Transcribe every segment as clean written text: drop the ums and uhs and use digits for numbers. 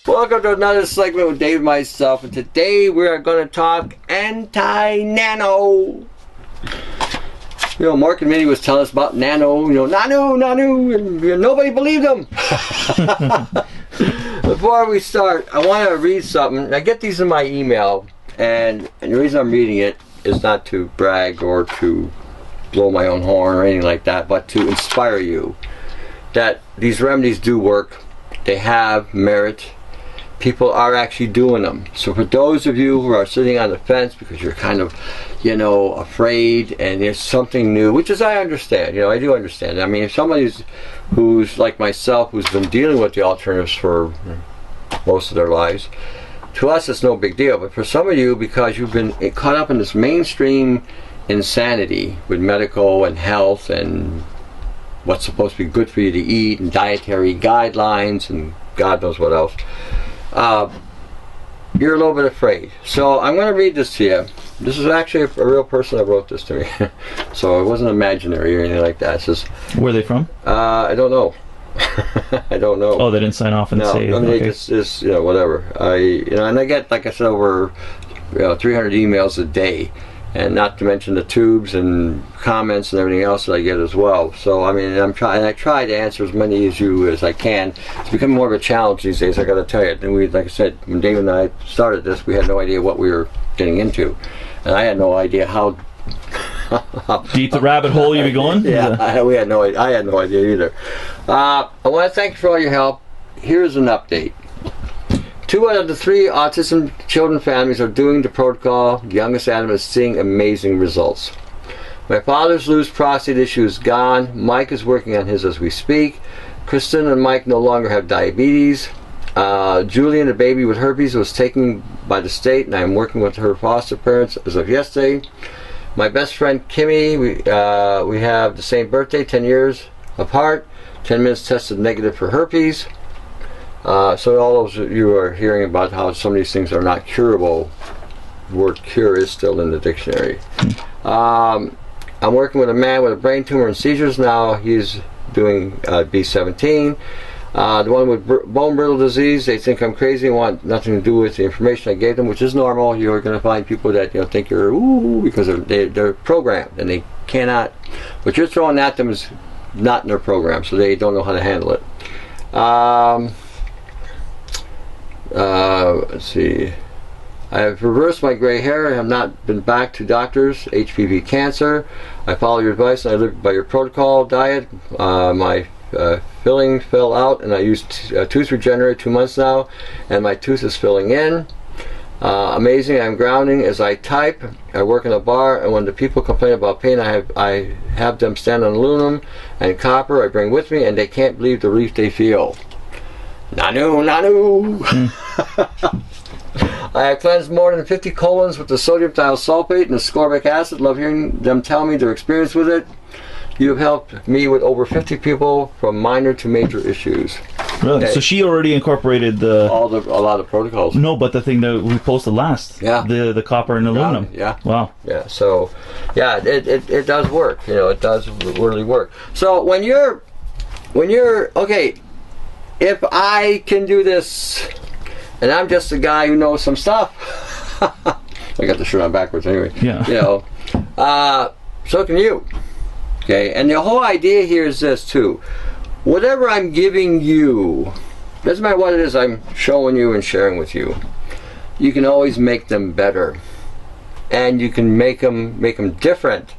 Welcome to another segment with Dave and myself, and today we are going to talk anti-nano. You know, Mark and Minnie was telling us about nano, nano, and nobody believed them. Before we start, I want to read something. I get these in my email, and the reason I'm reading it is not to brag or to blow my own horn or anything like that, but to inspire you that these remedies do work. They have merit. People are actually doing them. So for those of you who are sitting on the fence because you're kind of, afraid and there's something new, which is, I understand, I do understand. I mean, if somebody who's like myself, who's been dealing with the alternatives for most of their lives, to us it's no big deal. But for some of you, because you've been caught up in this mainstream insanity with medical and health and what's supposed to be good for you to eat and dietary guidelines and God knows what else, you're a little bit afraid. So I'm going to read this to you. This is actually a real person that wrote this to me. So it wasn't imaginary or anything like that. It says, where are they from? I don't know. I don't know. Oh, they didn't sign off and say. No, I mean, okay. it's whatever. And I get, like I said, over 300 emails a day. And not to mention the tubes and comments and everything else that I get as well. So I mean, I try to answer as many as you as I can. It's becoming more of a challenge these days, I got to tell you. And like I said, when Dave and I started this, we had no idea what we were getting into, and I had no idea how deep the rabbit hole you be going. Yeah, I had no idea either. I want to thank you for all your help. Here's an update. 2 out of the 3 autism children families are doing the protocol. The youngest Adam is seeing amazing results. My father's loose prostate issue is gone. Mike is working on his as we speak. Kristen and Mike no longer have diabetes. Julian, the baby with herpes, was taken by the state, and I am working with her foster parents as of yesterday. My best friend Kimmy, we have the same birthday, 10 years apart. 10 minutes tested negative for herpes. So all those of you are hearing about how some of these things are not curable. The word cure is still in the dictionary. I'm working with a man with a brain tumor and seizures now. He's doing B17. The one with bone brittle disease, they think I'm crazy and want nothing to do with the information I gave them, which is normal. You're going to find people that think you're because they're programmed and they cannot. What you're throwing at them is not in their program, so they don't know how to handle it. Let's see. I have reversed my gray hair. I have not been back to doctors. HPV cancer. I follow your advice and I live by your protocol diet. My filling fell out and I used tooth regenerator 2 months now, and my tooth is filling in. Amazing. I'm grounding as I type. I work in a bar, and when the people complain about pain, I have them stand on aluminum and copper I bring with me, and they can't believe the relief they feel. Nano. I have cleansed more than 50 colons with the sodium thiosulfate and the ascorbic acid. Love hearing them tell me their experience with it. You have helped me with over 50 people from minor to major issues. Really? Okay. So she already incorporated a lot of protocols. No, but the thing that we posted last. Yeah. The copper and aluminum. Yeah. Wow. Yeah. So, yeah, it does work. It does really work. So when you're okay. If I can do this, and I'm just a guy who knows some stuff, I got the shirt on backwards anyway. Yeah. So can you. Okay, and the whole idea here is this too. Whatever I'm giving you, doesn't matter what it is I'm showing you and sharing with you, you can always make them better, and you can make them different.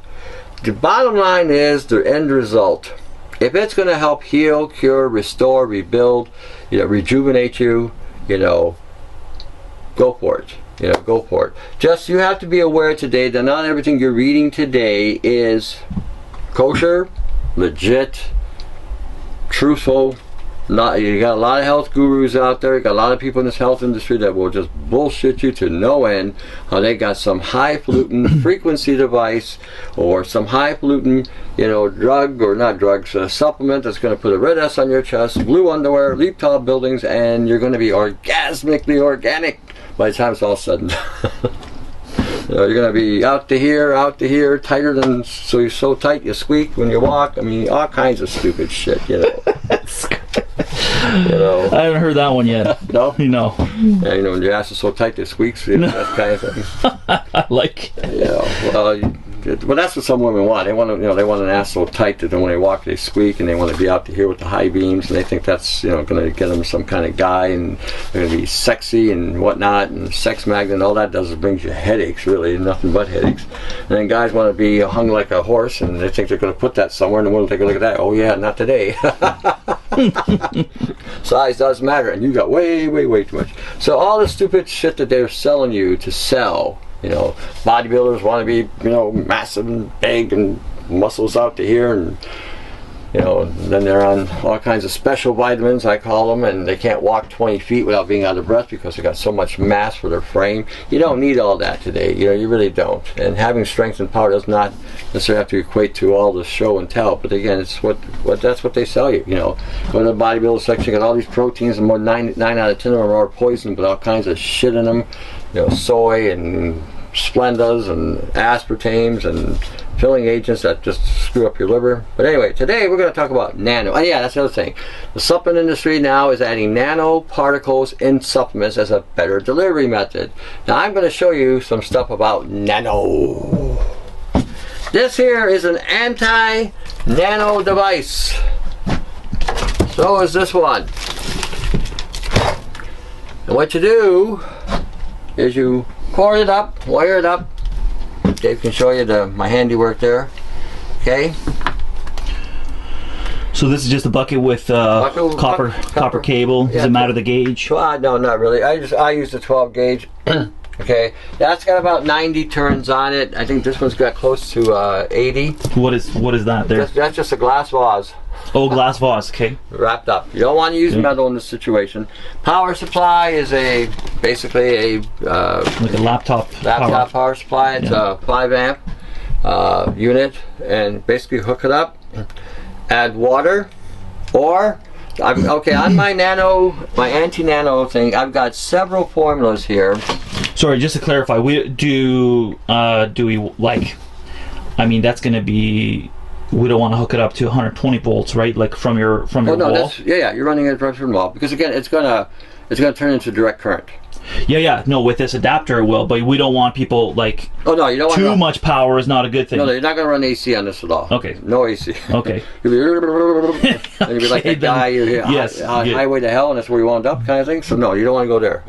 The bottom line is the end result. If it's going to help heal, cure, restore, rebuild, rejuvenate you, go for it. Go for it. Just, you have to be aware today that not everything you're reading today is kosher, legit, truthful. You got a lot of health gurus out there. You got a lot of people in this health industry that will just bullshit you to no end. How they got some highfalutin frequency device or some highfalutin, drug or not drugs, supplement that's going to put a red S on your chest, blue underwear, leap tall buildings, and you're going to be orgasmically organic by the time it's all said and done. You're going to be out to here, tighter than, so you're so tight you squeak when you walk. I mean, all kinds of stupid shit, I haven't heard that one yet. No? No. Yeah, you know, when your ass is so tight it squeaks, you know, that kind of thing. I like it. Yeah, well, that's what some women want. They want to, you know, they want an ass so tight that when they walk they squeak, and they want to be out to here with the high beams, and they think that's, you know, going to get them some kind of guy, and they're going to be sexy and whatnot, and sex magnet. All that does is brings you headaches, really, nothing but headaches. And then guys want to be hung like a horse, and they think they're going to put that somewhere, and the woman will take a look at that. Oh yeah, not today. Size does matter, and you got way too much. So all the stupid shit that they're selling you to sell. You know, bodybuilders want to be, you know, massive and big and muscles out to here, and you know, and then they're on all kinds of special vitamins, I call them, and they can't walk 20 feet without being out of breath because they got so much mass for their frame. You don't need all that today. You know, you really don't. And having strength and power does not necessarily have to equate to all the show and tell. But again, it's what that's what they sell you. You know, go to the bodybuilder section, you got all these proteins, and more 9 out of 10 of them are poisoned with all kinds of shit in them. You know, soy and Splendas and aspartames and filling agents that just screw up your liver. But anyway, today we're going to talk about nano. Oh yeah, that's the other thing. The supplement industry now is adding nanoparticles in supplements as a better delivery method. Now I'm going to show you some stuff about nano. This here is an anti-nano device. So is this one. And what you do is you cord it up, wire it up. Dave can show you my handiwork there. Okay. So this is just a bucket with copper cable. Does it matter the gauge? No, not really. I use the 12 gauge. Okay, that's got about 90 turns on it. I think this one's got close to 80. What is that there? That's just a glass vase. Oh, glass vase. Okay. Wrapped up. You don't want to use metal in this situation. Power supply is basically a like a laptop power supply. It's a 5 amp unit, and basically hook it up. Add water, or on my anti-nano thing, I've got several formulas here. Sorry, just to clarify, do we like? I mean, that's going to be. We don't want to hook it up to 120 volts, right? Like from your wall. You're running it from the wall because again, it's gonna turn into direct current. Yeah. No, with this adapter it will, but we don't want people like. Oh no, you don't want too much power is not a good thing. No, you're not going to run AC on this at all. Okay. No AC. Okay. You'll be like that guy you're here. Yes. Highway to hell, and that's where you wound up, kind of thing. So no, you don't want to go there.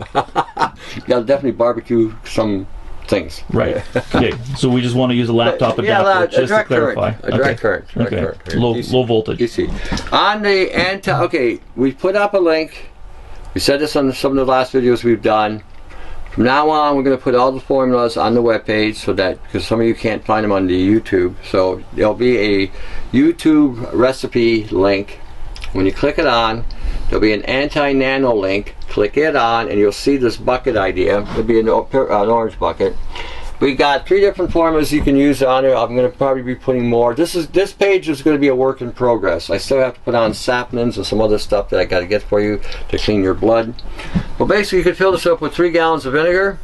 You got to definitely barbecue some things. Right. Okay. So we just want to use a laptop adapter just to clarify. A direct current. Low voltage. DC. On the we put up a link. We said this on some of the last videos we've done. From now on, we're going to put all the formulas on the webpage so that, because some of you can't find them on the YouTube, so there'll be a YouTube recipe link. When you click it on, there'll be an anti-nano link. Click it on, and you'll see this bucket idea. It'll be an orange bucket. We got 3 different formulas you can use on it. I'm going to probably be putting more. This page is going to be a work in progress. I still have to put on saponins and some other stuff that I got to get for you to clean your blood. Well, basically, you can fill this up with 3 gallons of vinegar,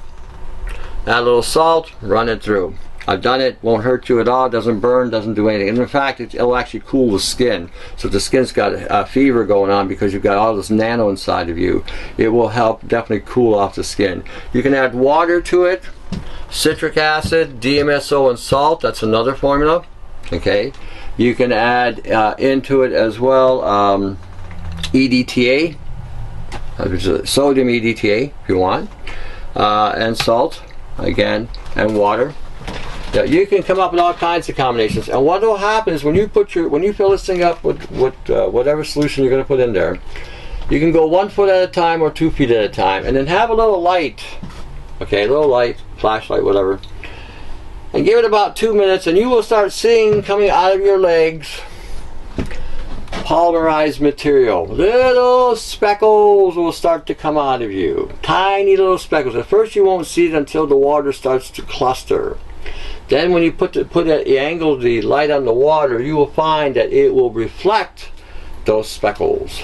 add a little salt, run it through. I've done it. Won't hurt you at all. Doesn't burn. Doesn't do anything. And in fact, it'll actually cool the skin. So if the skin's got a fever going on because you've got all this nano inside of you, it will help definitely cool off the skin. You can add water to it. Citric acid, DMSO, and salt. That's another formula. Okay, you can add into it as well EDTA, sodium EDTA if you want, and salt again, and water. Yeah, you can come up with all kinds of combinations. And what will happen is when you fill this thing up with whatever solution you're going to put in there, you can go 1 foot at a time or 2 feet at a time, and then have a little light. Okay, a little light, flashlight, whatever. And give it about 2 minutes, and you will start seeing coming out of your legs polymerized material. Little speckles will start to come out of you. Tiny little speckles. At first you won't see it until the water starts to cluster. Then when you angle the light on the water, you will find that it will reflect those speckles.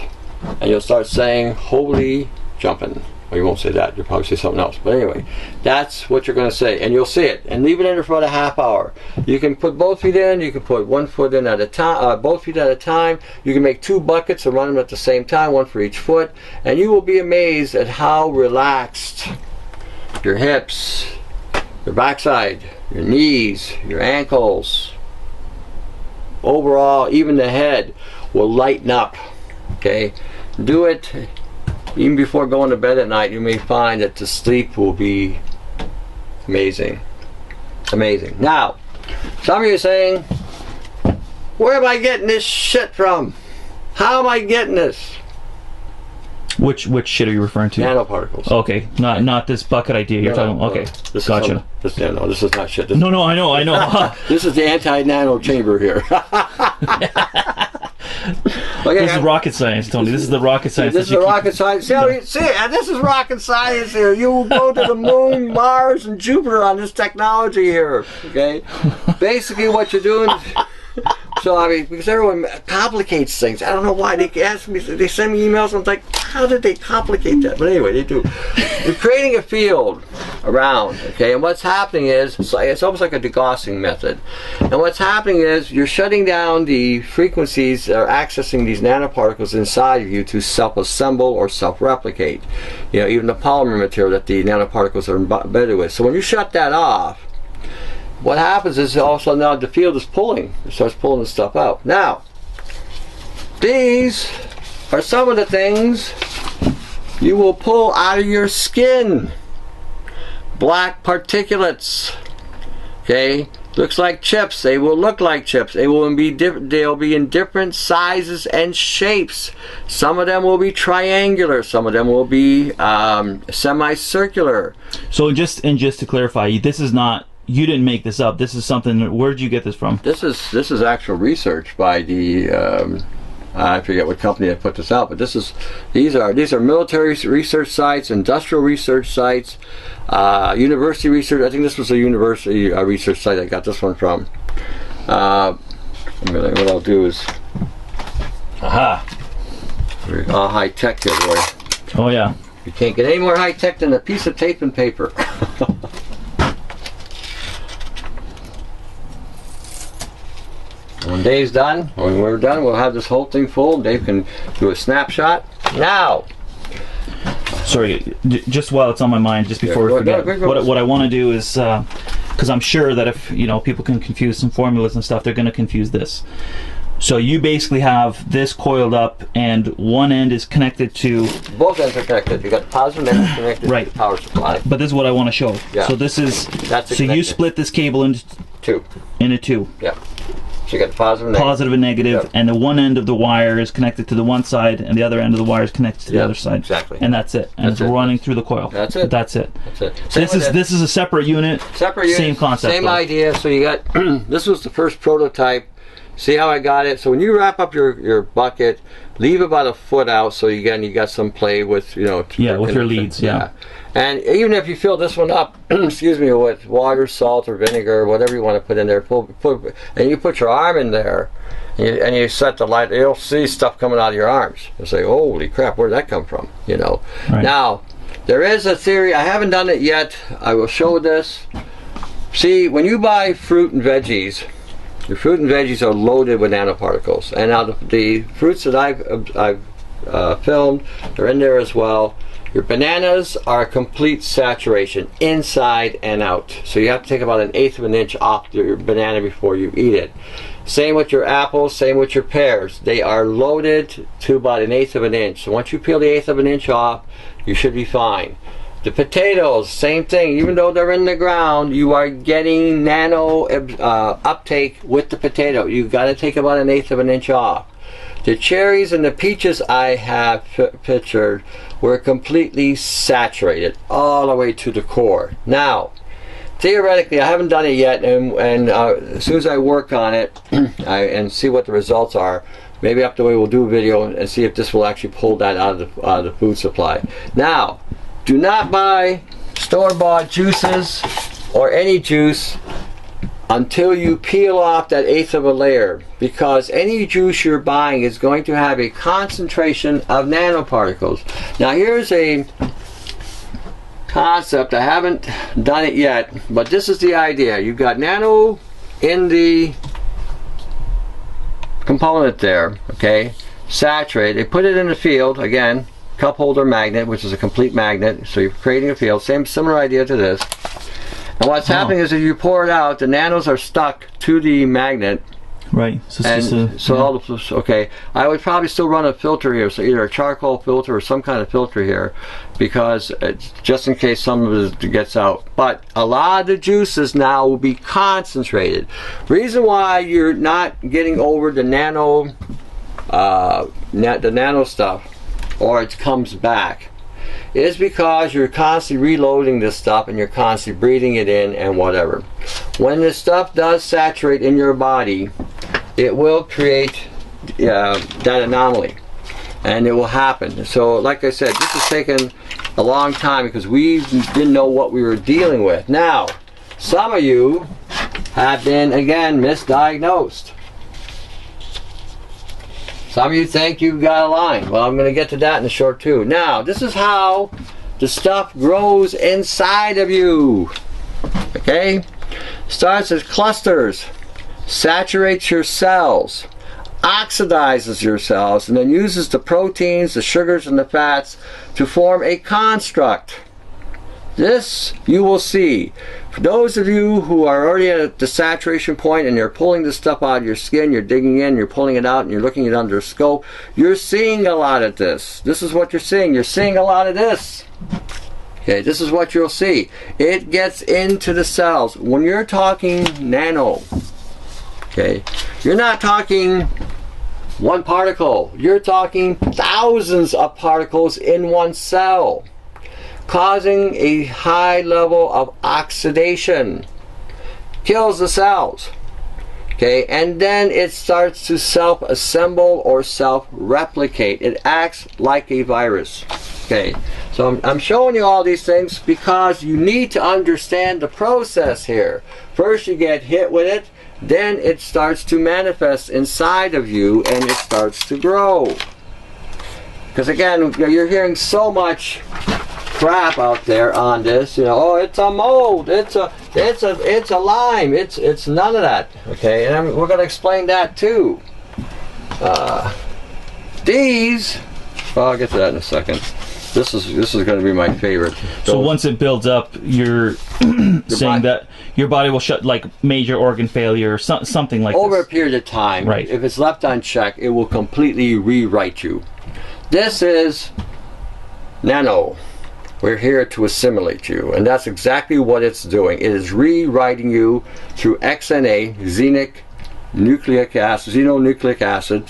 And you'll start saying, holy jumping. Well, you won't say that. You'll probably say something else. But anyway, that's what you're going to say. And you'll see it. And leave it in there for about a half hour. You can put both feet in. You can put one foot in at a time, both feet at a time. You can make 2 buckets and run them at the same time, one for each foot. And you will be amazed at how relaxed your hips, your backside, your knees, your ankles, overall, even the head will lighten up. Okay? Do it. Even before going to bed at night, you may find that the sleep will be amazing. Amazing. Now, some of you are saying, where am I getting this shit from? How am I getting this? Which shit are you referring to? Nanoparticles. Okay, not this bucket idea you're talking about. Okay, this gotcha. This is not shit. No, I know. This is the anti-nano chamber here. Okay, this is rocket science, Tony. This is the rocket science. This is the rocket science. See, this is rocket science here. You will go to the moon, Mars, and Jupiter on this technology here. Okay? Basically what you're doing... So, I mean, because everyone complicates things. I don't know why. They ask me, they send me emails, and I'm like, how did they complicate that? But anyway, they do. You're creating a field around, okay? And what's happening is, it's almost like a degaussing method. And what's happening is, you're shutting down the frequencies that are accessing these nanoparticles inside of you to self-assemble or self-replicate. You know, even the polymer material that the nanoparticles are embedded with. So when you shut that off, what happens is all of a sudden now the field is pulling. It starts pulling the stuff out. Now, these are some of the things you will pull out of your skin. Black particulates. Okay? Looks like chips. They will look like chips. They'll be in different sizes and shapes. Some of them will be triangular. Some of them will be semicircular. So just to clarify, this is not... You didn't make this up. This is something. Where did you get this from? This is actual research by the I forget what company that put this out, but these are military research sites, industrial research sites, university research. I think this was a university research site I got this one from. What I'll do is, all high tech here, boy. Oh yeah. You can't get any more high tech than a piece of tape and paper. When Dave's done, when we're done, we'll have this whole thing full. Dave can do a snapshot. Now! Sorry, just while it's on my mind, just before we forget, what I want to do is, because I'm sure that if people can confuse some formulas and stuff, they're going to confuse this. So you basically have this coiled up, and one end is connected to... Both ends are connected. You got the positive end connected to the power supply. But this is what I want to show. Yeah. So this is... So you split this cable into two. Yeah. So you got the positive and negative. And the one end of the wire is connected to the one side, and the other end of the wire is connected to the other side. Exactly. And that's it. And it's running through the coil. That's it. That's it. So this is a separate unit. Same concept. Same idea. So you got this was the first prototype. See how I got it? So when you wrap up your bucket, leave about a foot out so you got some play with with your leads. Yeah. And even if you fill this one up, excuse me, with water, salt, or vinegar, whatever you want to put in there, and you put your arm in there, and you set the light, you'll see stuff coming out of your arms. You'll say, "Holy crap, where did that come from?" Right. Now, there is a theory. I haven't done it yet. I will show this. See, when you buy fruit and veggies, your fruit and veggies are loaded with nanoparticles. And now the fruits that I've filmed, they're in there as well. Your bananas are a complete saturation, inside and out. So you have to take about 1/8 of an inch off your banana before you eat it. Same with your apples, same with your pears. They are loaded to about 1/8 of an inch. So once you peel the 1/8 of an inch off, you should be fine. The potatoes, same thing. Even though they're in the ground, you are getting nano uptake with the potato. You've got to take about 1/8 of an inch off. The cherries and the peaches I have pictured were completely saturated all the way to the core. Now, theoretically, I haven't done it yet, and as soon as I work on it and see what the results are, maybe up the way we'll do a video and see if this will actually pull that out of the food supply. Now, do not buy store-bought juices or any juice until you peel off that 1/8 of a layer, because any juice you're buying is going to have a concentration of nanoparticles. Now here's a concept. I haven't done it yet, but this is the idea. You've got nano in the component there, okay, saturate. They put it in the field, again, cup holder magnet, which is a complete magnet, so you're creating a field. Similar idea to this. And what's happening is, if you pour it out, the nanos are stuck to the magnet. Right. So it's and so all the, okay, I would probably still run a filter here, so either a charcoal filter or some kind of filter here, because it's just in case some of it gets out. But a lot of the juices now will be concentrated. Reason why you're not getting over the nano, the nano stuff, or it comes back, is because you're constantly reloading this stuff and you're constantly breathing it in and whatever. When this stuff does saturate in your body, it will create that anomaly, and it will happen. So like I said, this has taken a long time because we didn't know what we were dealing with. Now, some of you have been, again, misdiagnosed. Some of you think you've got a line. Well, I'm going to get to that in a short too. Now, this is how the stuff grows inside of you. Okay? Starts as clusters, saturates your cells, oxidizes your cells, and then uses the proteins, the sugars, and the fats to form a construct. This you will see. For those of you who are already at the saturation point and you're pulling the stuff out of your skin, you're digging in, you're pulling it out, and you're looking at it under a scope, you're seeing a lot of this. This is what you're seeing. You're seeing a lot of this. Okay, this is what you'll see. It gets into the cells. When you're talking nano, okay, you're not talking one particle. You're talking thousands of particles in one cell, causing a high level of oxidation. Kills the cells. Okay, and then it starts to self-assemble or self-replicate. It acts like a virus. Okay, so I'm showing you all these things because you need to understand the process here. First you get hit with it, then it starts to manifest inside of you and it starts to grow. Because again, you're hearing so much crap out there on this, you know, oh, it's a mold, it's a Lyme, it's none of that. Okay, and we're going to explain that too. These, well, I'll get to that in a second. This is going to be my favorite. So once it builds up, you're saying that your body will shut, like major organ failure or something like over this. a period of time. Right. If it's left unchecked, it will completely rewrite you. This is nano. We're here to assimilate you, and that's exactly what it's doing. It is rewriting you through XNA, xenonucleic acid,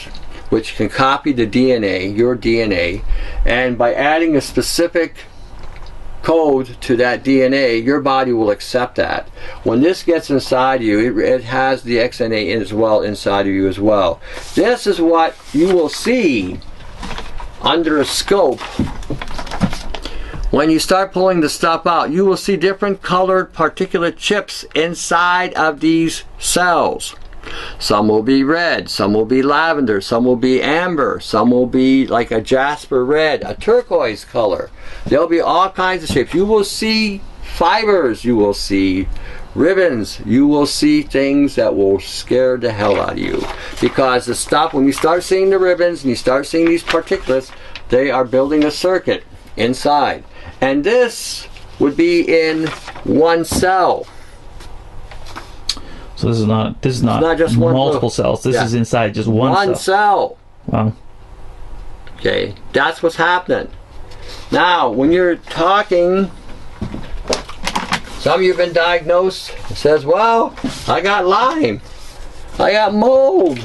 which can copy the DNA, your DNA, and by adding a specific code to that DNA, your body will accept that. When this gets inside you, it has the XNA as well inside of you as well. This is what you will see under a scope. When you start pulling the stuff out, you will see different colored particulate chips inside of these cells. Some will be red, some will be lavender, some will be amber, some will be like a jasper red, a turquoise color. There'll be all kinds of shapes. You will see fibers, you will see ribbons, you will see things that will scare the hell out of you. Because the stuff, when you start seeing the ribbons and you start seeing these particulates, they are building a circuit inside. And this would be in one cell. So this is not just multiple cells. This is inside just one cell. Wow. Okay, that's what's happening. Now, when you're talking, some of you have been diagnosed. It says, well, I got Lyme. I got mold.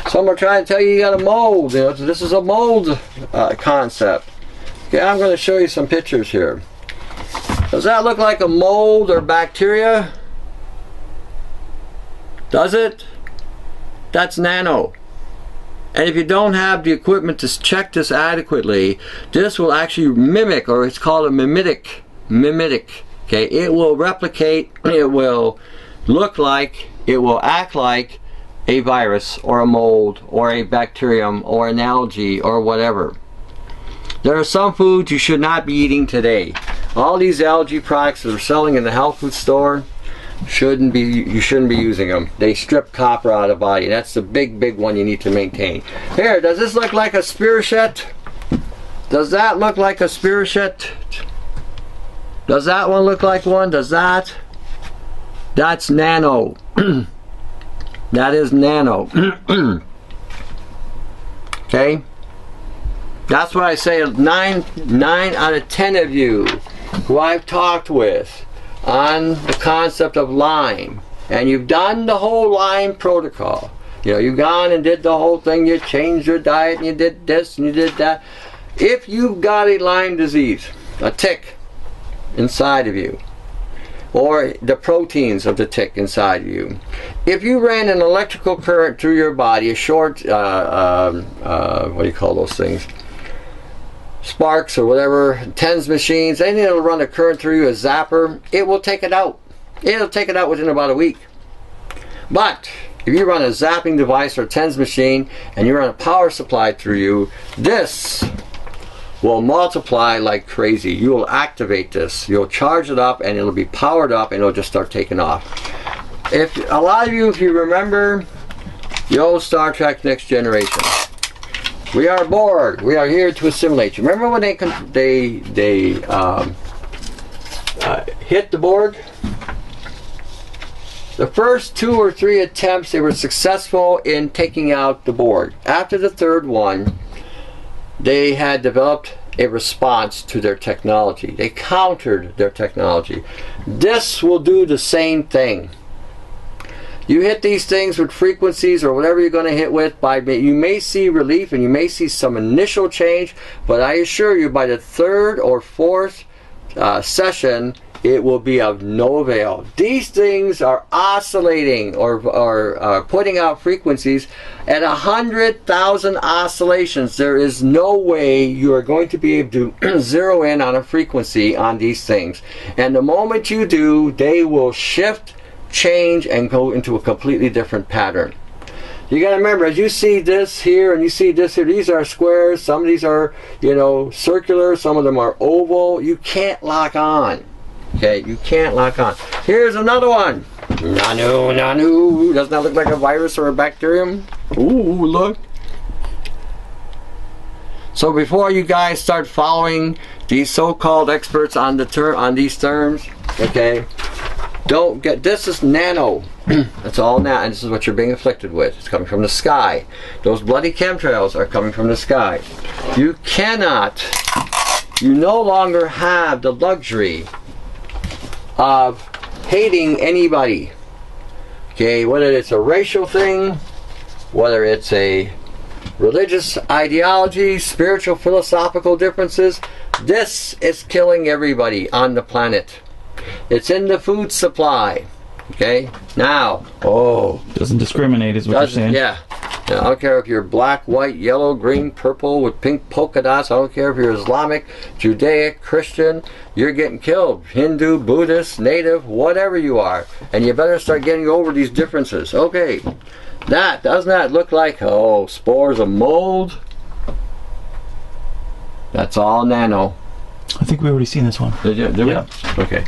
Some are trying to tell you got a mold. You know, this is a mold concept. Okay, I'm going to show you some pictures here. Does that look like a mold or bacteria? Does it? That's nano. And if you don't have the equipment to check this adequately, this will actually mimic, or it's called a mimetic. Okay, it will replicate, it will look like, it will act like a virus or a mold or a bacterium or an algae or whatever. There are some foods you should not be eating today. All these algae products that are selling in the health food store, you shouldn't be using them. They strip copper out of the body. That's the big one you need to maintain. Here, does this look like a spirit? Does that look like a spirit? Does that one look like one? Does that? That's Nano. That is Nano. Okay? That's why I say 9 out of 10 of you who I've talked with on the concept of Lyme, and you've done the whole Lyme protocol. You know, you've gone and did the whole thing, you changed your diet, and you did this, and you did that. If you've got a Lyme disease, a tick inside of you, or the proteins of the tick inside of you, if you ran an electrical current through your body, a short, what do you call those things? Sparks or whatever, TENS machines, anything that will run a current through you, a zapper, it will take it out. It'll take it out within about a week. But if you run a zapping device or a TENS machine and you run a power supply through you, this will multiply like crazy. You will activate this. You'll charge it up and it'll be powered up and it'll just start taking off. If a lot of you, if you remember the old Star Trek Next Generation, we are Borg. We are here to assimilate. You remember when they hit the Borg? The first 2 or 3 attempts, they were successful in taking out the Borg. After the third one, they had developed a response to their technology. They countered their technology. This will do the same thing. You hit these things with frequencies or whatever you're going to hit with, you may see relief and you may see some initial change, but I assure you by the 3rd or 4th session, it will be of no avail. These things are oscillating or putting out frequencies at 100,000 oscillations. There is no way you are going to be able to zero in on a frequency on these things. And the moment you do, they will shift, change, and go into a completely different pattern. You got to remember, as you see this here and you see this here, these are squares, some of these are, you know, circular, some of them are oval. You can't lock on. Okay, you can't lock on. Here's another one. Nano. Doesn't that look like a virus or a bacterium? Ooh, look. So before you guys start following these so-called experts on these terms, okay, don't get, this is Nano. That's all Nano, and this is what you're being afflicted with. It's coming from the sky. Those bloody chemtrails are coming from the sky. You no longer have the luxury of hating anybody. Okay, whether it's a racial thing, whether it's a religious ideology, spiritual, philosophical differences, this is killing everybody on the planet. It's in the food supply. Okay, now, doesn't discriminate is what you're saying. Yeah. Now, I don't care if you're black, white, yellow, green, purple with pink polka dots. I don't care if you're Islamic, Judaic, Christian. You're getting killed. Hindu, Buddhist, Native, whatever you are. And you better start getting over these differences. Okay, doesn't that look like, spores of mold? That's all Nano. I think we already seen this one. Did we? Yeah. Okay.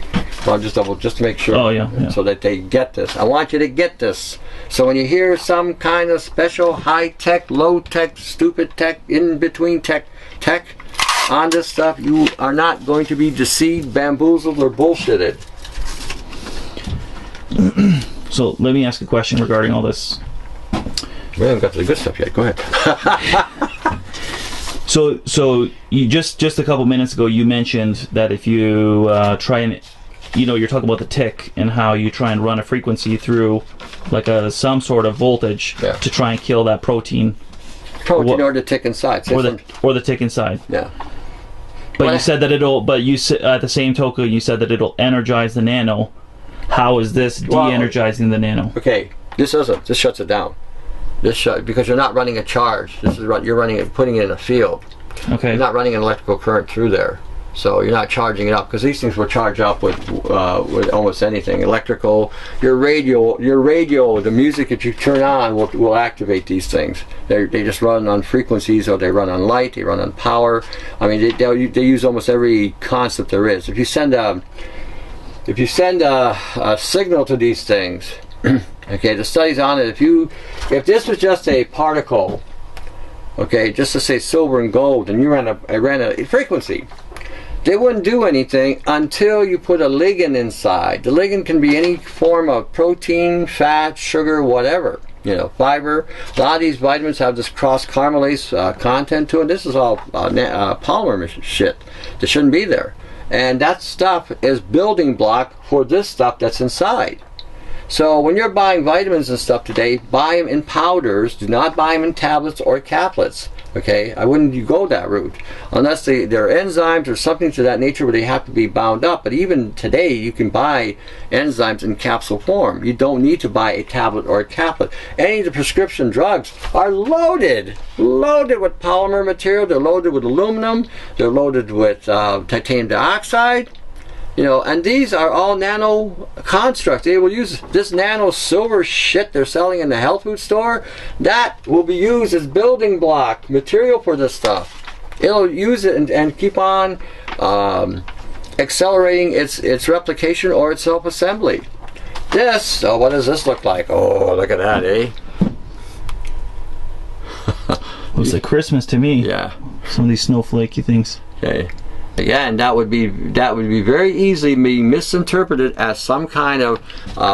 Well, just to make sure. Oh, yeah. So that they get this. I want you to get this. So when you hear some kind of special high-tech, low-tech, stupid tech, in-between tech on this stuff, you are not going to be deceived, bamboozled, or bullshitted. So let me ask a question regarding all this. We haven't got to the good stuff yet. Go ahead. So you just a couple minutes ago you mentioned that if you try and, you're talking about the tick and how you try and run a frequency through like some sort of voltage to try and kill that protein or the tick inside. Or the tick inside. Yeah. But you said that at the same token you said that it'll energize the Nano. How is this de-energizing the Nano? Okay, this shuts it down. Because you're not running a charge. You're putting it in a field. Okay. You're not running an electrical current through there. So you're not charging it up, because these things will charge up with almost anything. Electrical, your radio, the music that you turn on will activate these things. They just run on frequencies, or they run on light, they run on power. I mean, they use almost every concept there is. If you send a signal to these things, okay, the studies on it. If this was just a particle, okay, just to say silver and gold, and you ran a frequency, they wouldn't do anything until you put a ligand inside. The ligand can be any form of protein, fat, sugar, whatever, fiber. A lot of these vitamins have this cross-carbonylase content to it. This is all polymer shit that shouldn't be there. And that stuff is building block for this stuff that's inside. So when you're buying vitamins and stuff today, buy them in powders. Do not buy them in tablets or caplets. Okay, I wouldn't go that route unless they're enzymes or something to that nature where they have to be bound up. But even today, you can buy enzymes in capsule form. You don't need to buy a tablet or a caplet. Any of the prescription drugs are loaded with polymer material. They're loaded with aluminum. They're loaded with titanium dioxide. And these are all nano constructs. They will use this nano silver shit they're selling in the health food store. That will be used as building block material for this stuff. It'll use it and keep on accelerating its replication or its self-assembly. So what does this look like? Oh, look at that, eh? Looks like Christmas to me. Yeah. Some of these snowflakey things. Okay. Yeah, and that would be very easily be misinterpreted as some kind of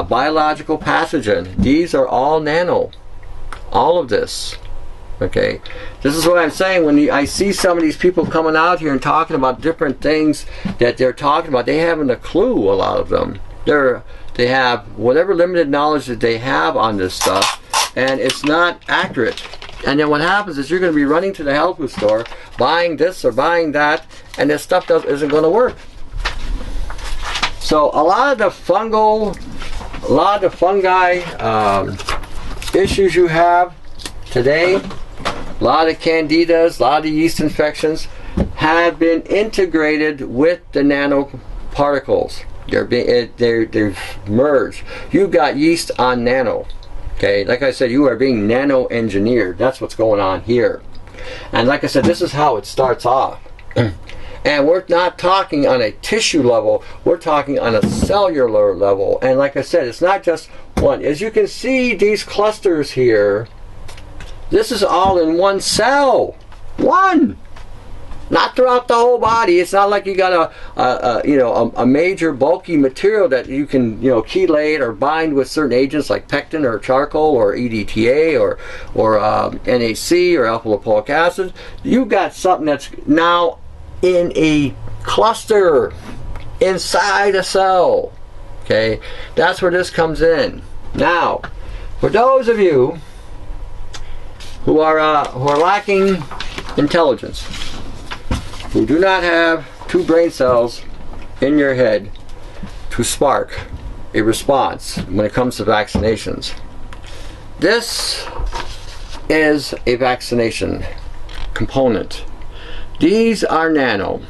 biological pathogen. These are all nano. All of this. Okay, this is what I'm saying. When I see some of these people coming out here and talking about different things that they're talking about, they haven't a clue. A lot of them. They have whatever limited knowledge that they have on this stuff, and it's not accurate. And then what happens is you're going to be running to the health food store, buying this or buying that, and this stuff isn't going to work. So a lot of the fungi issues you have today, a lot of candidas, a lot of yeast infections have been integrated with the nanoparticles. They've merged. You've got yeast on nano. Okay, like I said, you are being nano-engineered. That's what's going on here. And like I said, this is how it starts off. And we're not talking on a tissue level, we're talking on a cellular level. And like I said, it's not just one. As you can see, these clusters here, this is all in one cell. One! Not throughout the whole body. It's not like you got a major bulky material that you can chelate or bind with certain agents like pectin or charcoal or EDTA or NAC or alpha lipoic acid. You've got something that's now in a cluster inside a cell. Okay, that's where this comes in. Now, for those of you who are lacking intelligence, who do not have two brain cells in your head to spark a response when it comes to vaccinations. This is a vaccination component. These are nano.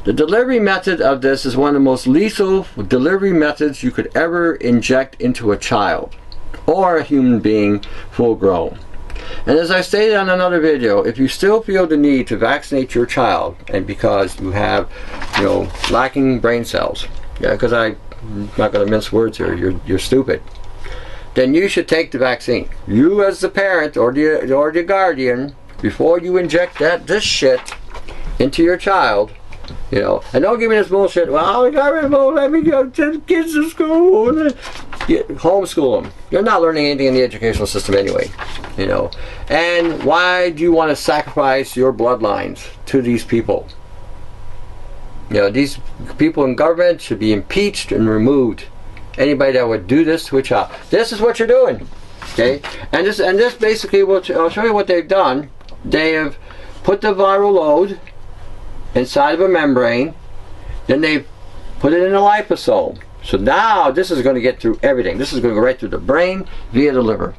The delivery method of this is one of the most lethal delivery methods you could ever inject into a child or a human being full grown. And as I stated on another video, if you still feel the need to vaccinate your child, and because you have, lacking brain cells, because I'm not going to mince words here, you're stupid, then you should take the vaccine. You as the parent or the guardian, before you inject this shit into your child, and don't give me this bullshit. Well, the government won't let me go to the kids to school. Homeschool them. You're not learning anything in the educational system anyway. And why do you want to sacrifice your bloodlines to these people? These people in government should be impeached and removed. Anybody that would do this to a child. This is what you're doing. Okay? And this basically, I'll show you what they've done. They have put the viral load inside of a membrane, then they put it in a liposome. So now this is going to get through everything. This is going to go right through the brain via the liver.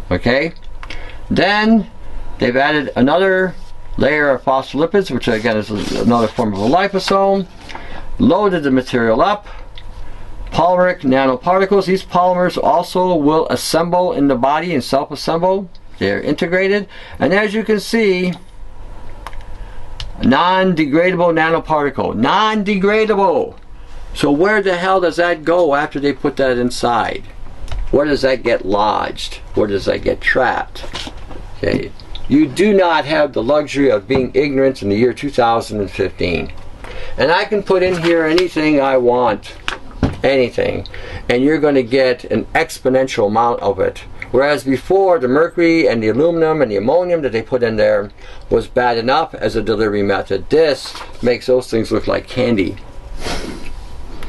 Okay? Then they've added another layer of phospholipids, which again is another form of a liposome, loaded the material up, polymeric nanoparticles. These polymers also will assemble in the body and self-assemble. They're integrated, and as you can see, non-degradable nanoparticle. Non-degradable. So where the hell does that go after they put that inside? Where does that get lodged? Where does that get trapped? Okay. You do not have the luxury of being ignorant in the year 2015. And I can put in here anything I want, anything, and you're going to get an exponential amount of it. Whereas before, the mercury and the aluminum and the ammonium that they put in there was bad enough as a delivery method. This makes those things look like candy.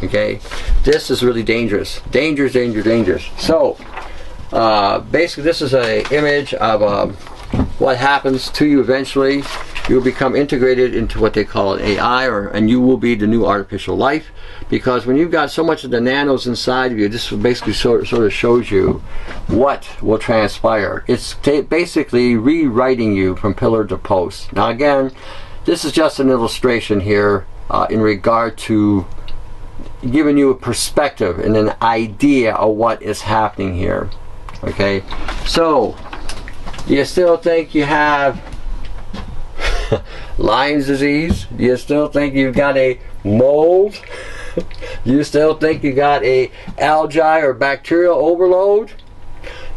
Okay? This is really dangerous. Dangerous, dangerous, dangerous. So, basically this is an image of what happens to you eventually. You'll become integrated into what they call an AI, and you will be the new artificial life. Because when you've got so much of the nanos inside of you, this basically sort of shows you what will transpire. It's basically rewriting you from pillar to post. Now again, this is just an illustration here in regard to giving you a perspective and an idea of what is happening here. Okay, so do you still think you have Lyme's disease? Do you still think you've got a mold? Do you still think you got a algae or bacterial overload?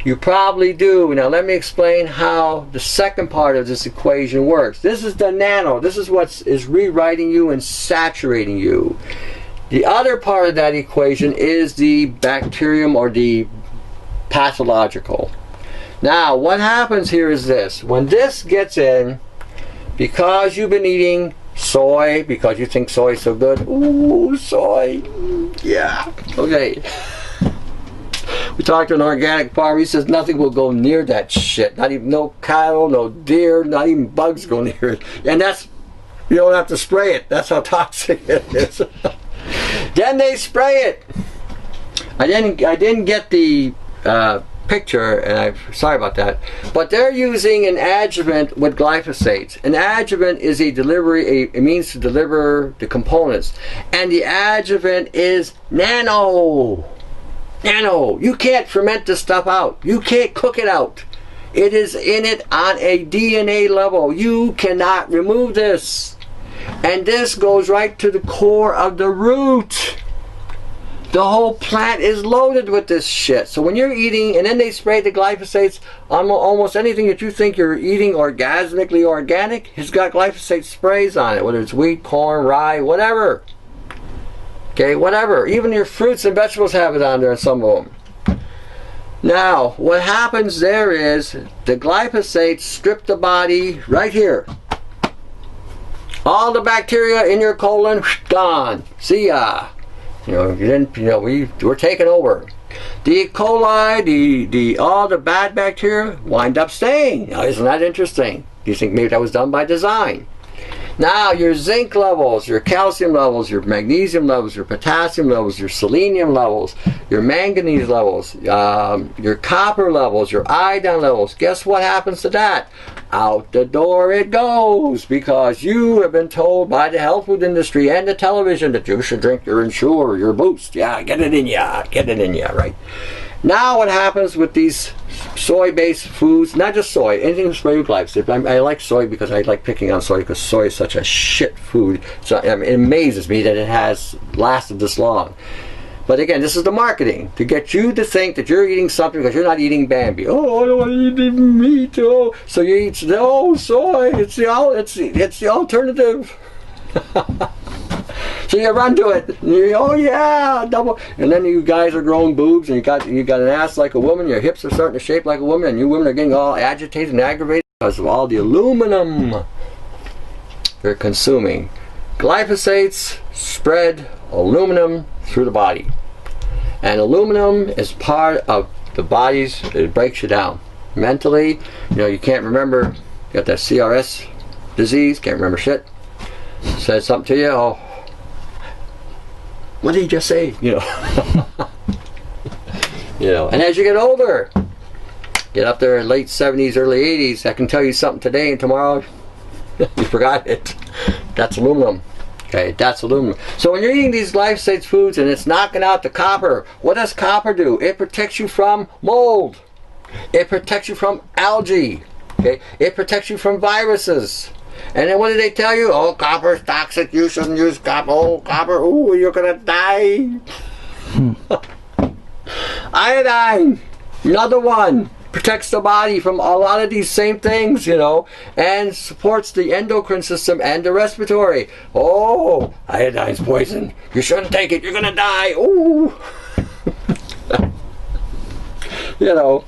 You probably do. Now let me explain how the second part of this equation works. This is the nano. This is what is rewriting you and saturating you. The other part of that equation is the bacterium or the pathological. Now what happens here is this. When this gets in, because you've been eating soy, because you think soy is so good, ooh, soy, yeah, okay. We talked to an organic farmer. He says nothing will go near that shit. Not even no cattle, no deer, not even bugs go near it. And that's, you don't have to spray it. That's how toxic it is. Then they spray it. I didn't get the picture, and I'm sorry about that, but they're using an adjuvant with glyphosate. An adjuvant is a means to deliver the components, and the adjuvant is nano. You can't ferment this stuff out. You can't cook it out. It is in it on a DNA level. You cannot remove this, and this goes right to the core of the root. The whole plant is loaded with this shit. So when you're eating, and then they spray the glyphosates on almost anything that you think you're eating orgasmically organic, it's got glyphosate sprays on it, whether it's wheat, corn, rye, whatever. Okay, whatever. Even your fruits and vegetables have it on there, and some of them. Now, what happens there is the glyphosate strip the body right here. All the bacteria in your colon, gone. See ya. We're taking over. The E. coli, all the bad bacteria wind up staying. Now, isn't that interesting? Do you think maybe that was done by design? Now, your zinc levels, your calcium levels, your magnesium levels, your potassium levels, your selenium levels, your manganese levels, your copper levels, your iodine levels, guess what happens to that? Out the door it goes, because you have been told by the health food industry and the television that you should drink your Ensure, your Boost. Yeah, get it in ya, right? Now what happens with these soy-based foods, not just soy, anything sprayed with glyphosate. I like soy because I like picking on soy because soy is such a shit food. So it amazes me that it has lasted this long. But again, this is the marketing to get you to think that you're eating something because you're not eating Bambi. Oh, I don't want to eat meat. Oh, so you eat soy. It's the alternative. So you run to it. Oh yeah, double. And then you guys are growing boobs, and you got an ass like a woman. Your hips are starting to shape like a woman, and you women are getting all agitated and aggravated because of all the aluminum they're consuming. Glyphosates spread aluminum through the body, and aluminum is part of the body's. It breaks you down mentally. You can't remember. You got that CRS disease. Can't remember shit. Said something to you. Oh. What did he just say? And as you get older, get up there in late 70s, early 80s, I can tell you something today and tomorrow, You forgot it. That's aluminum. Okay, that's aluminum. So when you're eating these life-saving foods and it's knocking out the copper, what does copper do? It protects you from mold. It protects you from algae. Okay, it protects you from viruses. And then what do they tell you? Oh, copper is toxic. You shouldn't use copper. Oh, copper. Ooh, you're gonna die. Iodine, another one, protects the body from a lot of these same things, you know, and supports the endocrine system and the respiratory. Oh, iodine's poison. You shouldn't take it. You're gonna die. Ooh. You know,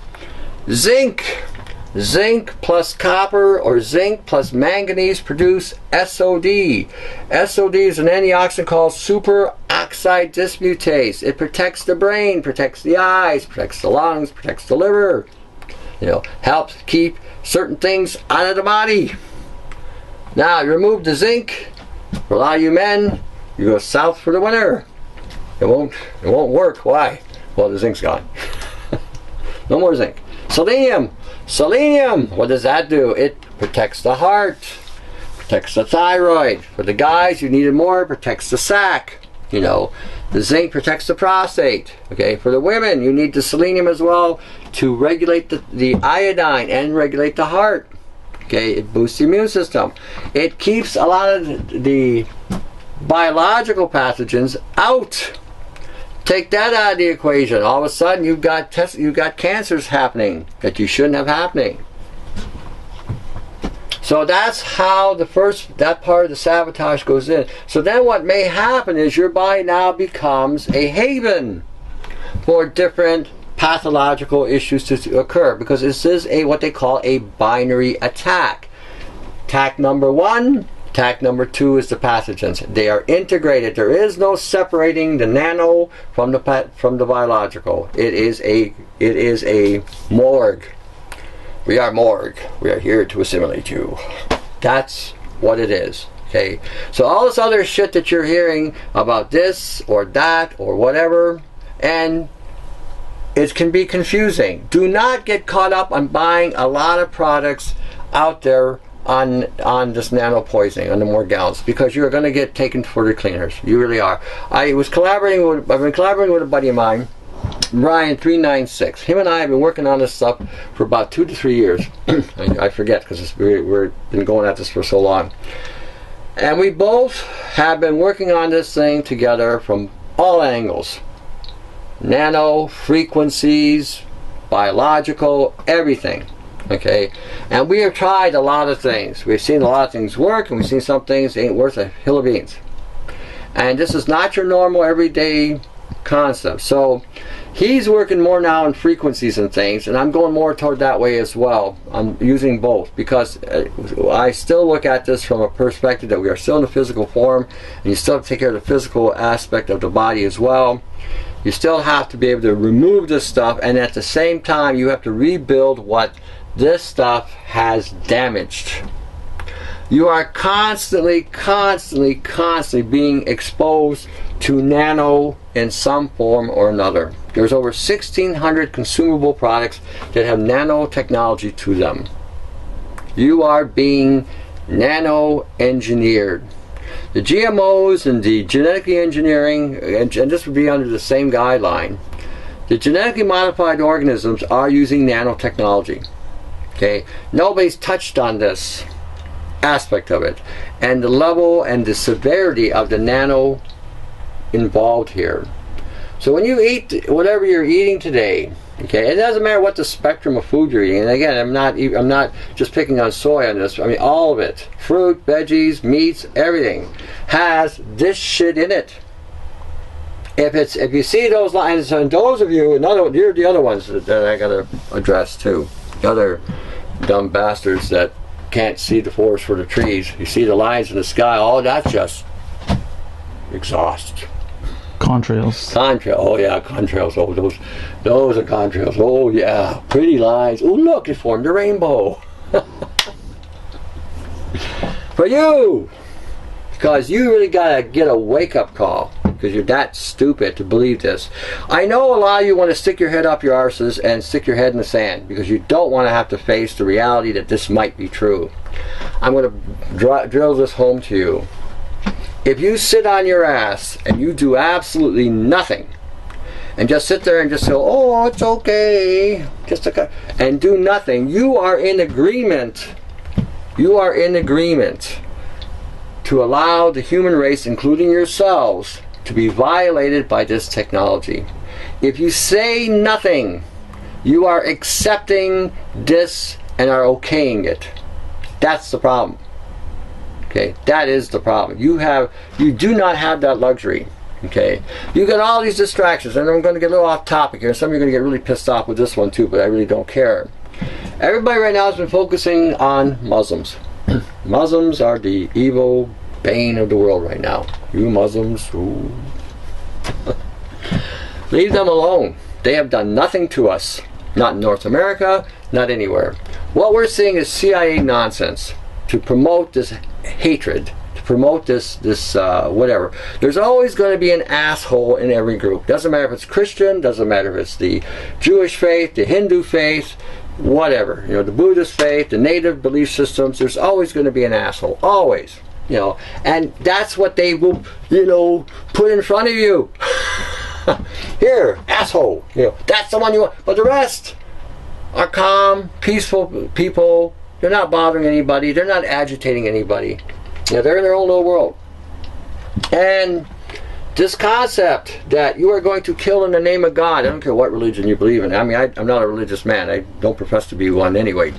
zinc. Zinc plus copper or zinc plus manganese produce SOD. SOD is an antioxidant called superoxide dismutase. It protects the brain, protects the eyes, protects the lungs, protects the liver. You know, helps keep certain things out of the body. Now, you remove the zinc. For a lot of you men, you go south for the winter. It won't work. Why? Well, the zinc's gone. No more zinc. Selenium. Selenium, what does that do? It protects the heart, protects the thyroid. For the guys, you need it more, protects the sac. You know, the zinc protects the prostate. Okay, for the women, you need the selenium as well to regulate the iodine and regulate the heart. Okay, it boosts the immune system. It keeps a lot of the biological pathogens out. Take that out of the equation. All of a sudden, you've got cancers happening that you shouldn't have happening. So that's how that part of the sabotage goes in. So then what may happen is your body now becomes a haven for different pathological issues to occur, because this is what they call a binary attack. Attack number 1. Attack number 2 is the pathogens. They are integrated. There is no separating the nano from the biological. It is a morgue. We are morgue. We are here to assimilate you. That's what it is. Okay. So all this other shit that you're hearing about this or that or whatever, and it can be confusing. Do not get caught up on buying a lot of products out there on this nano poisoning, on the more gallons, because you're going to get taken for the cleaners. You really are. I've been collaborating with a buddy of mine, Ryan 396. Him and I have been working on this stuff for about 2 to 3 years. I forget, because we've been going at this for so long. And we both have been working on this thing together from all angles. Nano, frequencies, biological, everything. Okay, and we have tried a lot of things. We've seen a lot of things work, and we've seen some things ain't worth a hill of beans. And this is not your normal everyday concept. So he's working more now on frequencies and things, and I'm going more toward that way as well. I'm using both, because I still look at this from a perspective that we are still in the physical form, and you still have to take care of the physical aspect of the body as well. You still have to be able to remove this stuff, and at the same time you have to rebuild what this stuff has damaged. You are constantly being exposed to nano in some form or another. There's over 1,600 consumable products that have nanotechnology to them. You are being nano-engineered. The GMOs and the genetically engineering, and this would be under the same guideline, the genetically modified organisms are using nanotechnology. Okay, nobody's touched on this aspect of it, and the level and the severity of the nano involved here. So when you eat whatever you're eating today, okay, it doesn't matter what the spectrum of food you're eating. And again, I'm not just picking on soy on this. I mean, all of it, fruit, veggies, meats, everything has this shit in it. If you see those lines, and those of you, you're the other ones that I gotta address too. The other dumb bastards that can't see the forest for the trees. You see the lines in the sky. Oh, that's just exhaust. Contrails. Oh yeah, contrails. Oh, those are contrails. Oh yeah, pretty lines. Oh look, it formed a rainbow. For you, because you really gotta get a wake-up call, because you're that stupid to believe this. I know a lot of you want to stick your head up your arses and stick your head in the sand, because you don't want to have to face the reality that this might be true. I'm going to drill this home to you. If you sit on your ass and you do absolutely nothing, and just sit there and just say, oh, it's okay, and do nothing, you are in agreement. You are in agreement to allow the human race, including yourselves, to be violated by this technology. If you say nothing, you are accepting this and are okaying it. That's the problem. Okay, that is the problem. You do not have that luxury. Okay, you got all these distractions, and I'm going to get a little off topic here. Some of you are going to get really pissed off with this one too, but I really don't care. Everybody right now has been focusing on Muslims. Muslims are the evil bane of the world right now. You Muslims, ooh. Leave them alone. They have done nothing to us. Not in North America, not anywhere. What we're seeing is CIA nonsense to promote this hatred, to promote this whatever. There's always going to be an asshole in every group. Doesn't matter if it's Christian, doesn't matter if it's the Jewish faith, the Hindu faith, whatever. You know, the Buddhist faith, the native belief systems, there's always going to be an asshole. Always. You know, and that's what they will, you know, put in front of you. Here, asshole. You know, that's the one you want. But the rest are calm, peaceful people. They're not bothering anybody. They're not agitating anybody. You know, they're in their own little world. And this concept that you are going to kill in the name of God, I don't care what religion you believe in. I mean, I'm not a religious man. I don't profess to be one anyway.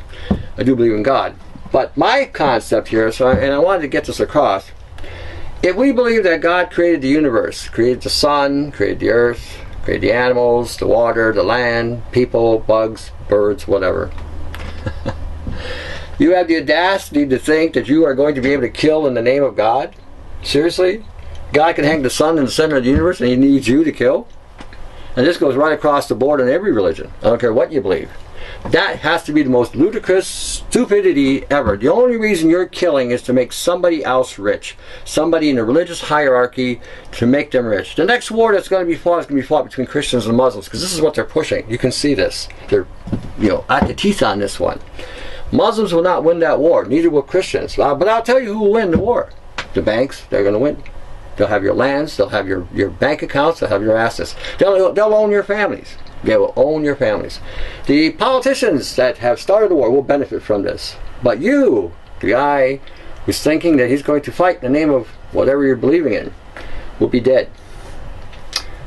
I do believe in God. But my concept here, and I wanted to get this across, if we believe that God created the universe, created the sun, created the earth, created the animals, the water, the land, people, bugs, birds, whatever, you have the audacity to think that you are going to be able to kill in the name of God? Seriously? God can hang the sun in the center of the universe and he needs you to kill? And this goes right across the board in every religion. I don't care what you believe. That has to be the most ludicrous stupidity ever. The only reason you're killing is to make somebody else rich. Somebody in the religious hierarchy to make them rich. The next war that's going to be fought is going to be fought between Christians and Muslims, because this is what they're pushing. You can see this. They're, you know, at the teeth on this one. Muslims will not win that war. Neither will Christians. But I'll tell you who will win the war. The banks, they're going to win. They'll have your lands. They'll have your bank accounts. They'll have your assets. They'll own your families. They will own your families. The politicians that have started the war will benefit from this. But you, the guy who's thinking that he's going to fight in the name of whatever you're believing in, will be dead.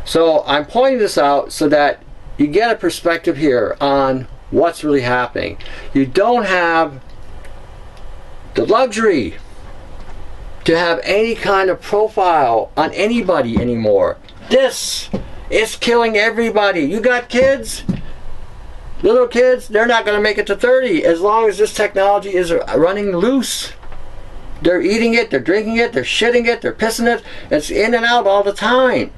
So I'm pointing this out so that you get a perspective here on what's really happening. You don't have the luxury to have any kind of profile on anybody anymore. This is killing everybody. You got kids, little kids, they're not going to make it to 30 as long as this technology is running loose. They're eating it, they're drinking it, they're shitting it, they're pissing it. It's in and out all the time.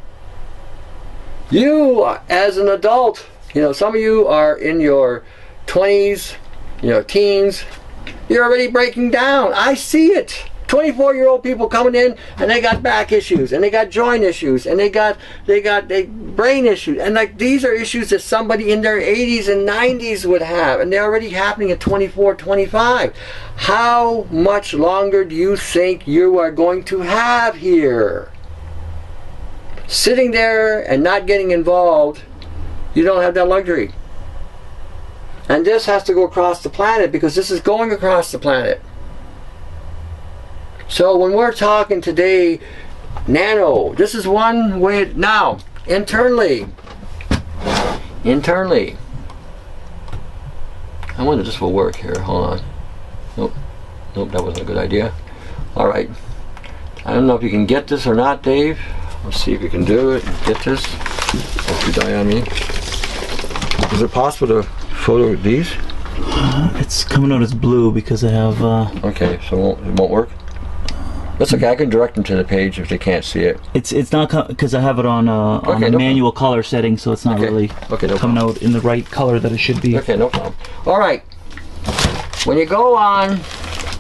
You, as an adult, you know, some of you are in your 20s, you know, teens, you're already breaking down. I see it. 24-year-old people coming in and they got back issues and they got joint issues and they got brain issues, and like these are issues that somebody in their 80s and 90s would have, and they're already happening at 24, 25. How much longer do you think you are going to have here? Sitting there and not getting involved, you don't have that luxury. And this has to go across the planet, because this is going across the planet. So when we're talking today, Nano, this is one way. Now, internally, I wonder if this will work here. Hold on. Nope, that wasn't a good idea. All right. I don't know if you can get this or not, Dave. Let's see if you can do it. Get this. Hope you die on me. Is it possible to photo these? It's coming out as blue because I have... Okay, so it won't work? That's okay. I can direct them to the page if they can't see it. It's not, because I have it on a manual color setting, so it's not really coming out in the right color that it should be. Okay, no problem. All right. When you go on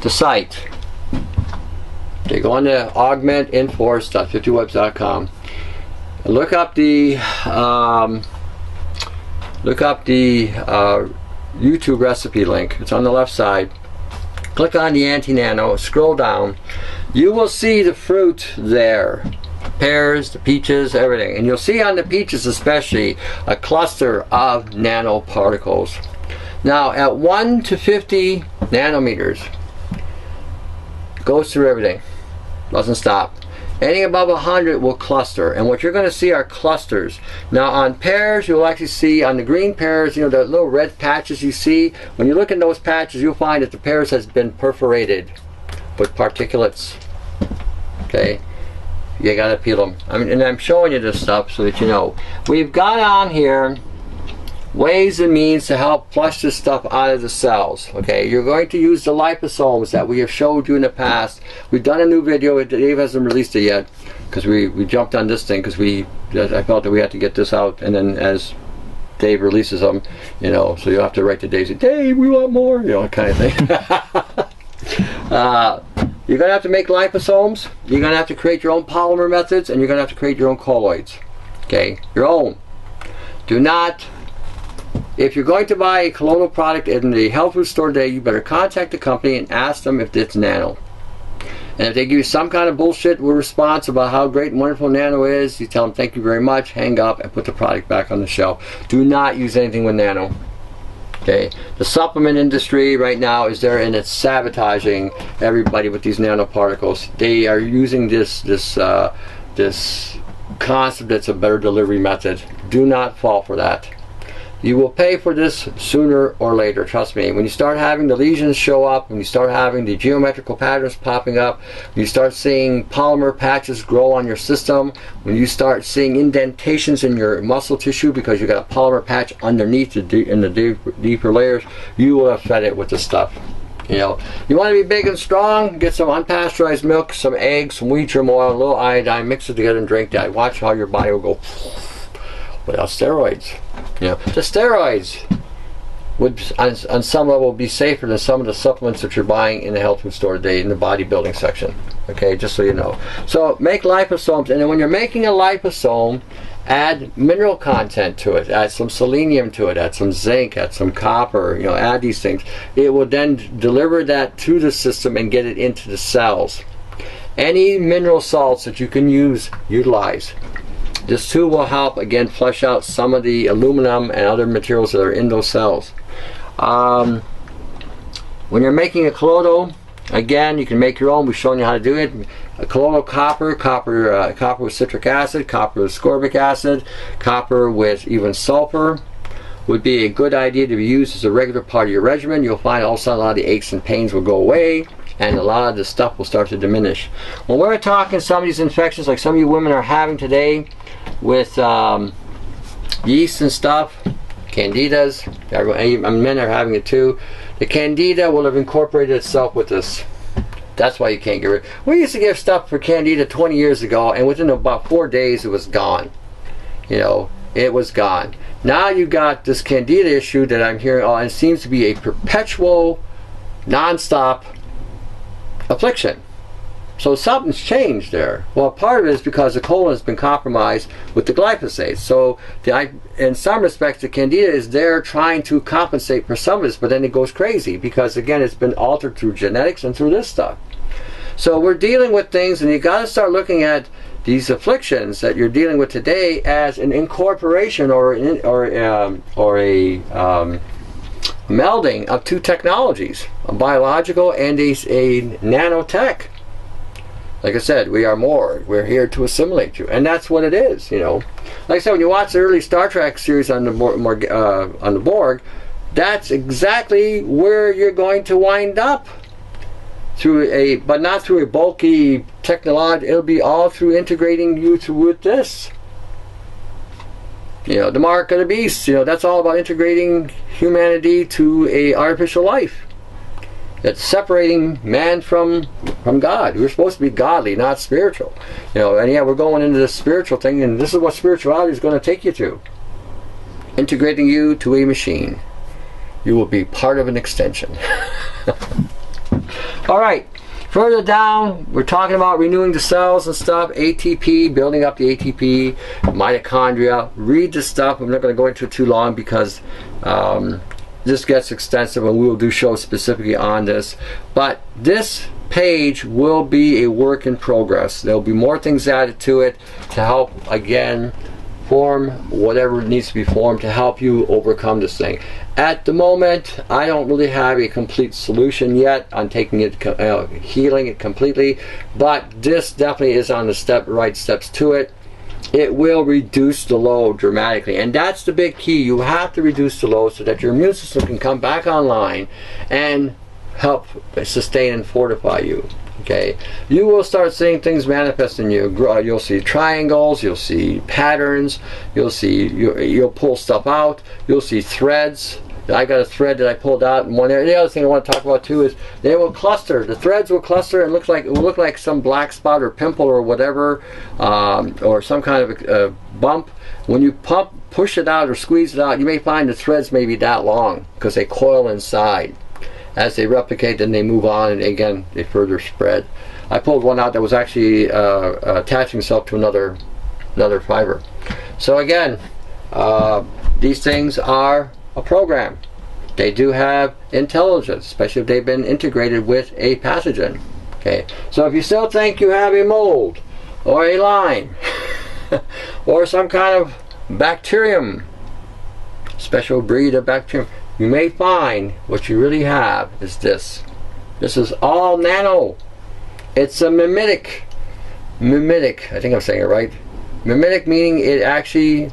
the site, you go on to augmentinforce.50webs.com. Look up the YouTube recipe link. It's on the left side. click on the anti-nano, scroll down, you will see the fruit there. Pears, the peaches, everything. And you'll see on the peaches especially a cluster of nanoparticles. Now at 1 to 50 nanometers, goes through everything, doesn't stop. Anything above 100 will cluster, and what you're going to see are clusters. Now on pears, you'll actually see on the green pears, you know, the little red patches you see. When you look in those patches, you'll find that the pears has been perforated with particulates. Okay, you got to peel them. I mean, and I'm showing you this stuff so that you know. We've got on here ways and means to help flush this stuff out of the cells. Okay, you're going to use the liposomes that we have showed you in the past. We've done a new video. Dave hasn't released it yet because we jumped on this thing because I felt that we had to get this out, and then as Dave releases them, you know, so you'll have to write to Dave, say, Dave, we want more, you know, kind of thing. You're going to have to make liposomes. You're going to have to create your own polymer methods, and you're going to have to create your own colloids. Okay, your own. Do not. If you're going to buy a colloidal product in the health food store today, you better contact the company and ask them if it's nano. And if they give you some kind of bullshit response about how great and wonderful nano is, you tell them thank you very much, hang up, and put the product back on the shelf. Do not use anything with nano. Okay, the supplement industry right now is there, and it's sabotaging everybody with these nanoparticles. They are using this concept that's a better delivery method. Do not fall for that. You will pay for this sooner or later, trust me. When you start having the lesions show up, when you start having the geometrical patterns popping up, when you start seeing polymer patches grow on your system, when you start seeing indentations in your muscle tissue because you got a polymer patch underneath in the deeper layers, you will have fed it with the stuff. You know, you want to be big and strong, get some unpasteurized milk, some eggs, some wheat germ oil, a little iodine, mix it together and drink that. Watch how your body will go without steroids. You know, the steroids would on some level be safer than some of the supplements that you're buying in the health food store today in the bodybuilding section. Okay, just so you know. So make liposomes, and then when you're making a liposome, add mineral content to it, add some selenium to it, add some zinc, add some copper, you know, add these things. It will then deliver that to the system and get it into the cells. Any mineral salts that you can use, utilize. This too will help, again, flush out some of the aluminum and other materials that are in those cells. When you're making a colloidal, again, you can make your own. We've shown you how to do it. A colloidal copper with citric acid, copper with ascorbic acid, copper with even sulfur would be a good idea to be used as a regular part of your regimen. You'll find all of a sudden a lot of the aches and pains will go away, and a lot of the stuff will start to diminish. When we're talking some of these infections like some of you women are having today with yeast and stuff, candidas, men are having it too. The candida will have incorporated itself with this. That's why you can't get rid of it. We used to give stuff for candida 20 years ago, and within about 4 days it was gone. You know, it was gone. Now you got this candida issue that I'm hearing, and it seems to be a perpetual, non-stop affliction. So something's changed there. Well, part of it is because the colon has been compromised with the glyphosate. So in some respects, the candida is there trying to compensate for some of this, but then it goes crazy because, again, it's been altered through genetics and through this stuff. So we're dealing with things, and you got to start looking at these afflictions that you're dealing with today as an incorporation or a melding of two technologies, a biological and a nanotech. Like I said, we are more. We're here to assimilate you, and that's what it is. You know, like I said, when you watch the early Star Trek series on the Borg, that's exactly where you're going to wind up. But not through a bulky technology. It'll be all through integrating you with this. You know, the mark of the beast. You know, that's all about integrating humanity to a artificial life. That's separating man from God. We're supposed to be godly, not spiritual. You know, and yeah, we're going into this spiritual thing, and this is what spirituality is going to take you to. Integrating you to a machine. You will be part of an extension. All right. Further down, we're talking about renewing the cells and stuff, ATP, building up the ATP, mitochondria. Read the stuff. I'm not going to go into it too long because this gets extensive, and we will do shows specifically on this. But this page will be a work in progress. There'll be more things added to it to help, again, form whatever needs to be formed to help you overcome this thing. At the moment, I don't really have a complete solution yet on taking it, healing it completely, but this definitely is on the right steps to it. It will reduce the load dramatically, and that's the big key. You have to reduce the load so that your immune system can come back online and help sustain and fortify you. Okay, you will start seeing things manifest in you. You'll see triangles, you'll see patterns, you'll pull stuff out, you'll see threads. I got a thread that I pulled out in one area. The other thing I want to talk about too is they will cluster. The threads will cluster and it will look like some black spot or pimple or whatever, or some kind of a bump. When you push it out or squeeze it out, you may find the threads may be that long because they coil inside. As they replicate, then they move on, and again, they further spread. I pulled one out that was actually attaching itself to another fiber. So again, these things are a program. They do have intelligence, especially if they've been integrated with a pathogen. Okay, so if you still think you have a mold, or a Lyme, or some kind of bacterium, special breed of bacterium, you may find what you really have is this. This is all nano. It's a mimetic. Mimetic, I think I'm saying it right. Mimetic meaning it actually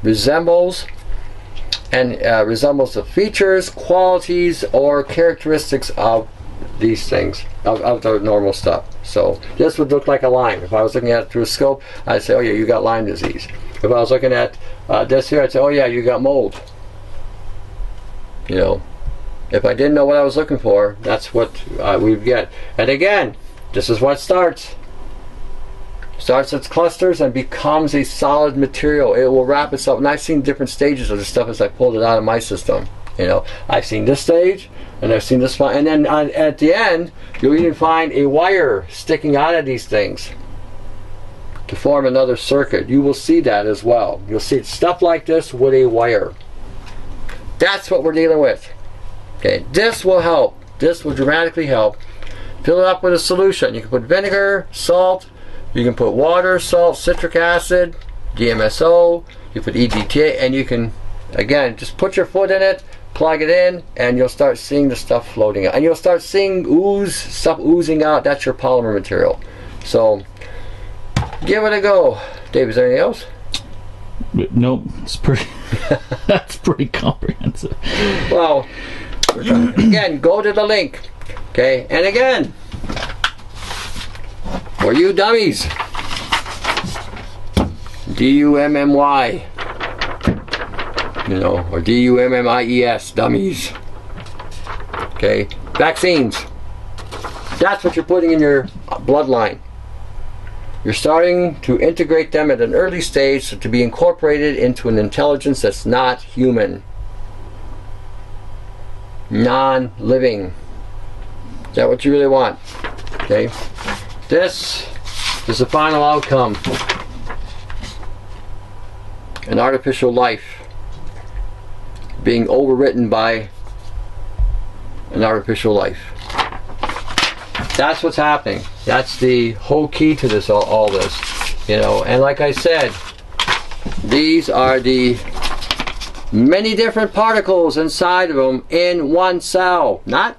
resembles the features, qualities, or characteristics of these things, of the normal stuff. So this would look like a Lyme. If I was looking at it through a scope, I'd say, oh yeah, you got Lyme disease. If I was looking at this here, I'd say, oh yeah, you got mold. You know, if I didn't know what I was looking for, that's what we'd get. And again, this is what starts its clusters and becomes a solid material. It will wrap itself. And I've seen different stages of this stuff as I pulled it out of my system. You know, I've seen this stage, and I've seen this one, and then at the end, you'll even find a wire sticking out of these things to form another circuit. You will see that as well. You'll see stuff like this with a wire. That's what we're dealing with. Okay, this will help. This will dramatically help. Fill it up with a solution. You can put vinegar, salt, you can put water, salt, citric acid, DMSO, you put EDTA, and you can, again, just put your foot in it, plug it in, and you'll start seeing the stuff floating out. And you'll start seeing stuff oozing out. That's your polymer material. So, give it a go. Dave, is there anything else? Nope, it's pretty. That's pretty comprehensive. Well, again, go to the link. Okay, and again, for you dummies, DUMMY, you know, or DUMMIES, dummies. Okay, vaccines. That's what you're putting in your bloodline. You're starting to integrate them at an early stage so to be incorporated into an intelligence that's not human, non-living. Is that what you really want? Okay. This is the final outcome. An artificial life being overwritten by an artificial life. That's what's happening. That's the whole key to this, all this, you know. And like I said, these are the many different particles inside of them in one cell, not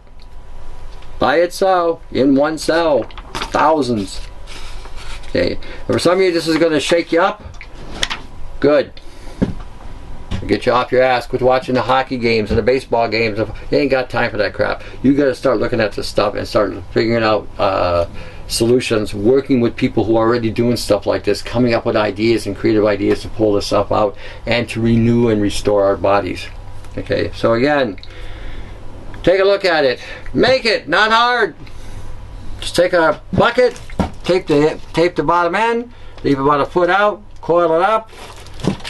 by itself, in one cell, thousands. Okay, for some of you this is going to shake you up. Good. Get you off your ass. Quit watching the hockey games and the baseball games. You ain't got time for that crap. You got to start looking at this stuff and start figuring out solutions, working with people who are already doing stuff like this, coming up with ideas and creative ideas to pull this stuff out and to renew and restore our bodies. Okay, so again, take a look at it. Make it, not hard. Just take a bucket, tape the bottom end, leave about a foot out, coil it up.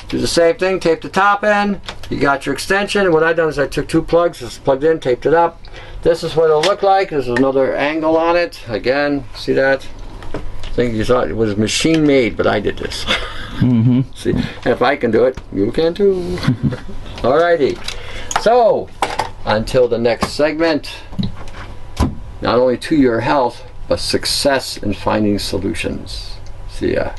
Do the same thing, tape the top end. You got your extension. What I done is I took two plugs, just plugged in, taped it up. This is what it'll look like. There's another angle on it. Again, see that? I think you thought it was machine made, but I did this. Mm-hmm. See, and if I can do it, you can too. Alrighty. So, until the next segment, not only to your health, but success in finding solutions. See ya.